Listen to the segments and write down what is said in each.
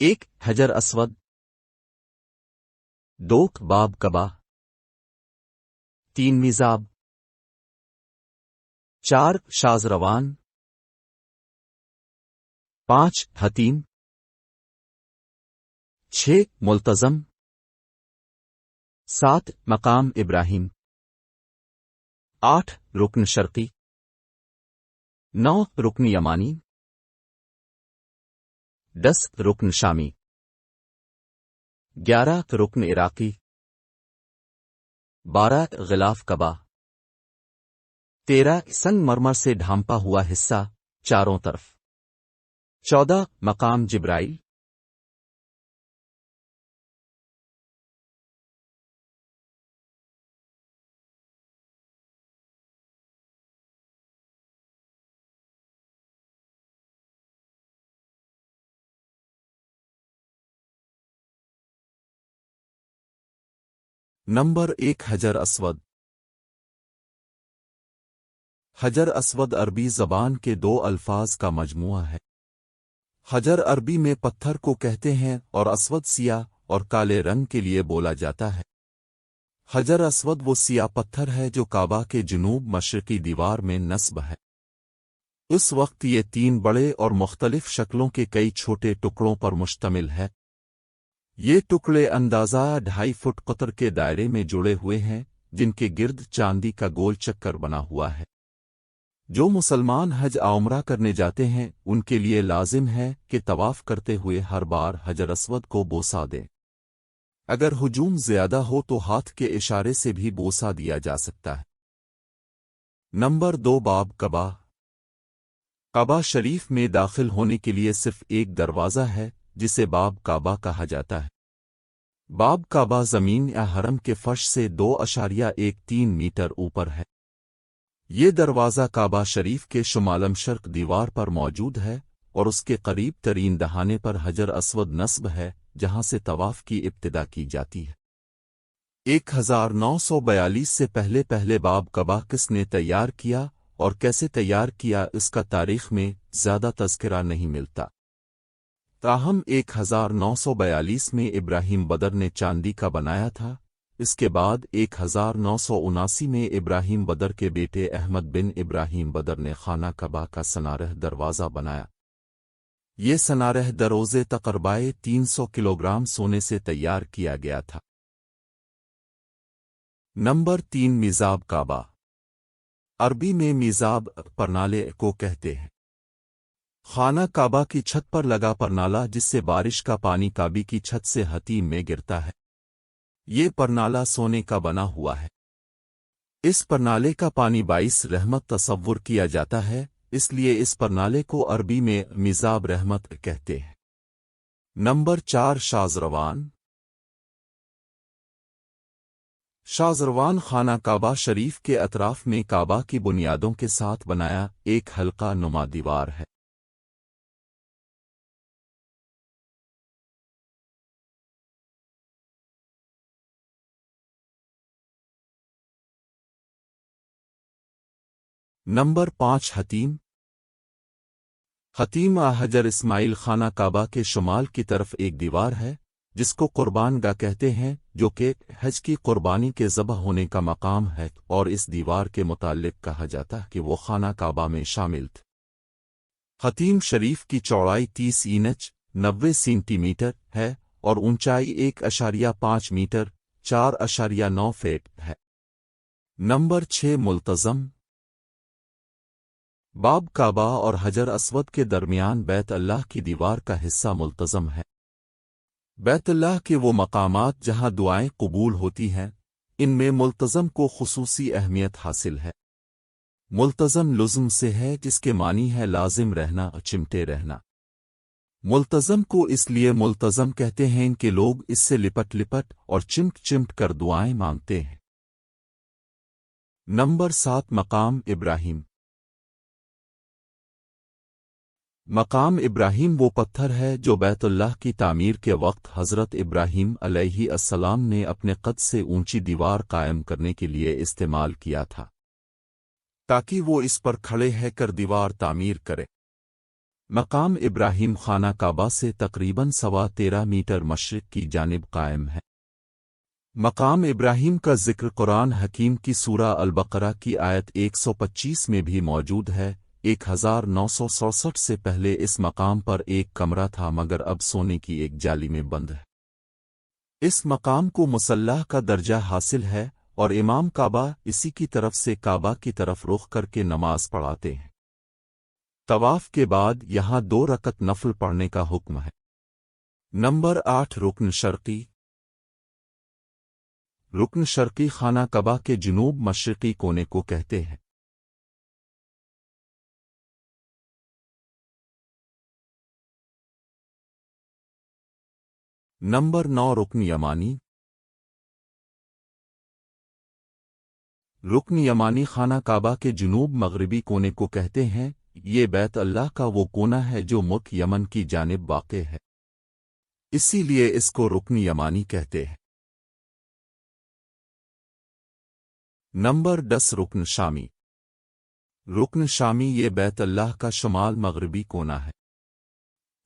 1 حجر اسود، 2 باب کعبہ، 3 میزاب، 4 شازروان، 5 حتیم، 6 ملتزم، 7 مقام ابراہیم، 8 رکن شرقی، 9 رکن یمانی، 10 رکن شامی، 11 رکن عراقی، 12 غلاف کعبہ، 13 سنگ مرمر سے ڈھانپا ہوا حصہ چاروں طرف، 14 مقام جبرائیل، نمبر 1 حجر اسود۔ حجر اسود عربی زبان کے 2 الفاظ کا مجموعہ ہے۔ حجر عربی میں پتھر کو کہتے ہیں اور اسود سیاہ اور کالے رنگ کے لیے بولا جاتا ہے۔ حجر اسود وہ سیاہ پتھر ہے جو کعبہ کے جنوب مشرقی دیوار میں نصب ہے۔ اس وقت یہ 3 بڑے اور مختلف شکلوں کے کئی چھوٹے ٹکڑوں پر مشتمل ہے۔ یہ ٹکڑے اندازہ 2.5 فٹ قطر کے دائرے میں جڑے ہوئے ہیں جن کے گرد چاندی کا گول چکر بنا ہوا ہے۔ جو مسلمان حج عمرہ کرنے جاتے ہیں ان کے لیے لازم ہے کہ طواف کرتے ہوئے ہر بار حجر اسود کو بوسہ دیں۔ اگر ہجوم زیادہ ہو تو ہاتھ کے اشارے سے بھی بوسہ دیا جا سکتا ہے۔ نمبر 2 باب کعبہ۔ کعبہ شریف میں داخل ہونے کے لیے صرف ایک دروازہ ہے جسے باب کعبہ کہا جاتا ہے۔ باب کعبہ زمین یا حرم کے فرش سے 2.13 میٹر اوپر ہے۔ یہ دروازہ کعبہ شریف کے شمال شرق دیوار پر موجود ہے اور اس کے قریب ترین دہانے پر حجر اسود نصب ہے جہاں سے طواف کی ابتدا کی جاتی ہے۔ 1942 سے پہلے باب کعبہ کس نے تیار کیا اور کیسے تیار کیا اس کا تاریخ میں زیادہ تذکرہ نہیں ملتا۔ تاہم 1942 میں ابراہیم بدر نے چاندی کا بنایا تھا۔ اس کے بعد 1979 میں ابراہیم بدر کے بیٹے احمد بن ابراہیم بدر نے خانہ کعبہ کا سنارہ دروازہ بنایا۔ یہ سنارہ دروازے تقریباً 300 کلوگرام سونے سے تیار کیا گیا تھا۔ نمبر 3 میزاب کعبہ۔ عربی میں میزاب پرنالے کو کہتے ہیں۔ خانہ کعبہ کی چھت پر لگا پرنالہ جس سے بارش کا پانی کعبے کی چھت سے حتیم میں گرتا ہے۔ یہ پرنالہ سونے کا بنا ہوا ہے۔ اس پرنالے کا پانی باعث رحمت تصور کیا جاتا ہے، اس لیے اس پرنالے کو عربی میں میزاب رحمت کہتے ہیں۔ نمبر 4 شازروان۔ شازروان خانہ کعبہ شریف کے اطراف میں کعبہ کی بنیادوں کے ساتھ بنایا ایک حلقہ نما دیوار ہے۔ نمبر 5 حتیم۔ حتیم حجر اسماعیل خانہ کعبہ کے شمال کی طرف ایک دیوار ہے جس کو قربان گاہ کہتے ہیں جو کہ حج کی قربانی کے ذبح ہونے کا مقام ہے، اور اس دیوار کے متعلق کہا جاتا ہے کہ وہ خانہ کعبہ میں شامل تھی۔ حتیم شریف کی چوڑائی 30 انچ 90 سینٹی میٹر ہے اور اونچائی 1.5 میٹر 4.9 فٹ ہے۔ نمبر 6 ملتزم۔ باب کعبہ اور حجر اسود کے درمیان بیت اللہ کی دیوار کا حصہ ملتزم ہے۔ بیت اللہ کے وہ مقامات جہاں دعائیں قبول ہوتی ہیں ان میں ملتزم کو خصوصی اہمیت حاصل ہے۔ ملتزم لزم سے ہے جس کے معنی ہے لازم رہنا، چمٹے رہنا۔ ملتزم کو اس لیے ملتزم کہتے ہیں کہ لوگ اس سے لپٹ لپٹ اور چمٹ چمٹ کر دعائیں مانگتے ہیں۔ نمبر 7 مقام ابراہیم۔ مقام ابراہیم وہ پتھر ہے جو بیت اللہ کی تعمیر کے وقت حضرت ابراہیم علیہ السلام نے اپنے قد سے اونچی دیوار قائم کرنے کے لیے استعمال کیا تھا تاکہ وہ اس پر کھڑے ہے کر دیوار تعمیر کرے۔ مقام ابراہیم خانہ کعبہ سے تقریباً 13.25 میٹر مشرق کی جانب قائم ہے۔ مقام ابراہیم کا ذکر قرآن حکیم کی سورہ البقرہ کی آیت 125 میں بھی موجود ہے۔ 1967 سے پہلے اس مقام پر ایک کمرہ تھا، مگر اب سونے کی ایک جالی میں بند ہے۔ اس مقام کو مصلی کا درجہ حاصل ہے اور امام کعبہ اسی کی طرف سے کعبہ کی طرف رخ کر کے نماز پڑھاتے ہیں۔ طواف کے بعد یہاں 2 رکعت نفل پڑھنے کا حکم ہے۔ نمبر 8 رکن شرقی۔ رکن شرقی خانہ کعبہ کے جنوب مشرقی کونے کو کہتے ہیں۔ نمبر 9 رکن یمانی۔ رکن یمانی خانہ کعبہ کے جنوب مغربی کونے کو کہتے ہیں۔ یہ بیت اللہ کا وہ کونا ہے جو ملک یمن کی جانب واقع ہے، اسی لیے اس کو رکن یمانی کہتے ہیں۔ نمبر 10 رکن شامی۔ رکن شامی یہ بیت اللہ کا شمال مغربی کونا ہے۔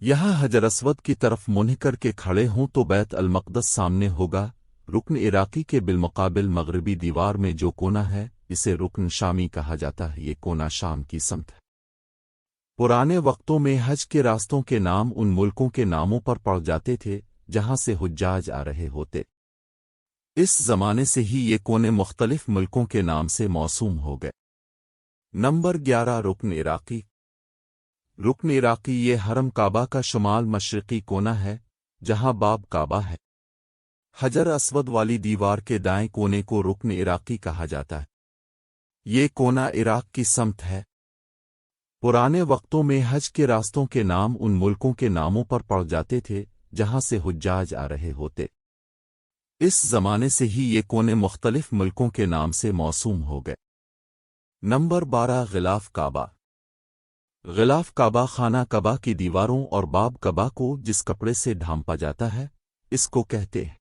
یہاں حجر اسود کی طرف منہ کر کے کھڑے ہوں تو بیت المقدس سامنے ہوگا۔ رکن عراقی کے بالمقابل مغربی دیوار میں جو کونا ہے اسے رکن شامی کہا جاتا ہے۔ یہ کونا شام کی سمت ہے۔ پرانے وقتوں میں حج کے راستوں کے نام ان ملکوں کے ناموں پر پڑ جاتے تھے جہاں سے حجاج آ رہے ہوتے۔ اس زمانے سے ہی یہ کونے مختلف ملکوں کے نام سے موسوم ہو گئے۔ نمبر 11 رکن عراقی۔ رکن عراقی یہ حرم کعبہ کا شمال مشرقی کونا ہے جہاں باب کعبہ ہے۔ حجر اسود والی دیوار کے دائیں کونے کو رکن عراقی کہا جاتا ہے۔ یہ کونا عراق کی سمت ہے۔ پرانے وقتوں میں حج کے راستوں کے نام ان ملکوں کے ناموں پر پڑ جاتے تھے جہاں سے حجاج آ رہے ہوتے۔ اس زمانے سے ہی یہ کونے مختلف ملکوں کے نام سے موسوم ہو گئے۔ نمبر 12 غلاف کعبہ۔ غلاف کعبہ خانہ کعبہ کی دیواروں اور باب کعبہ کو جس کپڑے سے ڈھانپا جاتا ہے اس کو کہتے ہیں۔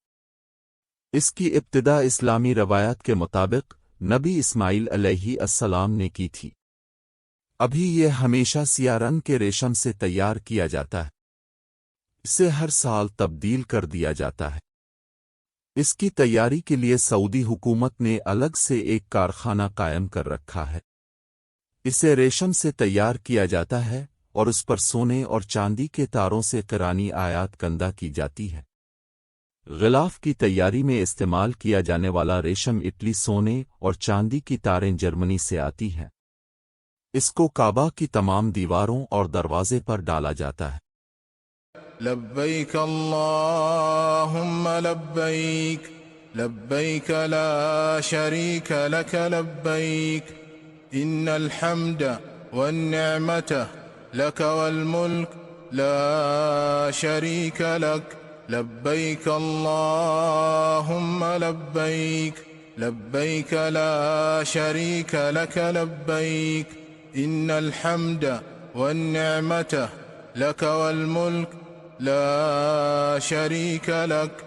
اس کی ابتدا اسلامی روایات کے مطابق نبی اسماعیل علیہ السلام نے کی تھی۔ ابھی یہ ہمیشہ سیاہ رنگ کے ریشم سے تیار کیا جاتا ہے۔ اسے ہر سال تبدیل کر دیا جاتا ہے۔ اس کی تیاری کے لیے سعودی حکومت نے الگ سے ایک کارخانہ قائم کر رکھا ہے۔ اسے ریشم سے تیار کیا جاتا ہے اور اس پر سونے اور چاندی کے تاروں سے قرآنی آیات کندہ کی جاتی ہے۔ غلاف کی تیاری میں استعمال کیا جانے والا ریشم اٹلی سونے اور چاندی کی تاریں جرمنی سے آتی ہیں۔ اس کو کعبہ کی تمام دیواروں اور دروازے پر ڈالا جاتا ہے۔ لبیک اللہم لبیک لبیک لا شریک لک لبیک ان الحمد والنعمت لک والملک لا شریک لک لبیک اللہم لبیک لبیک لا شریک لک لبیک ان الحمد والنعمت لك والملك لا شريك لك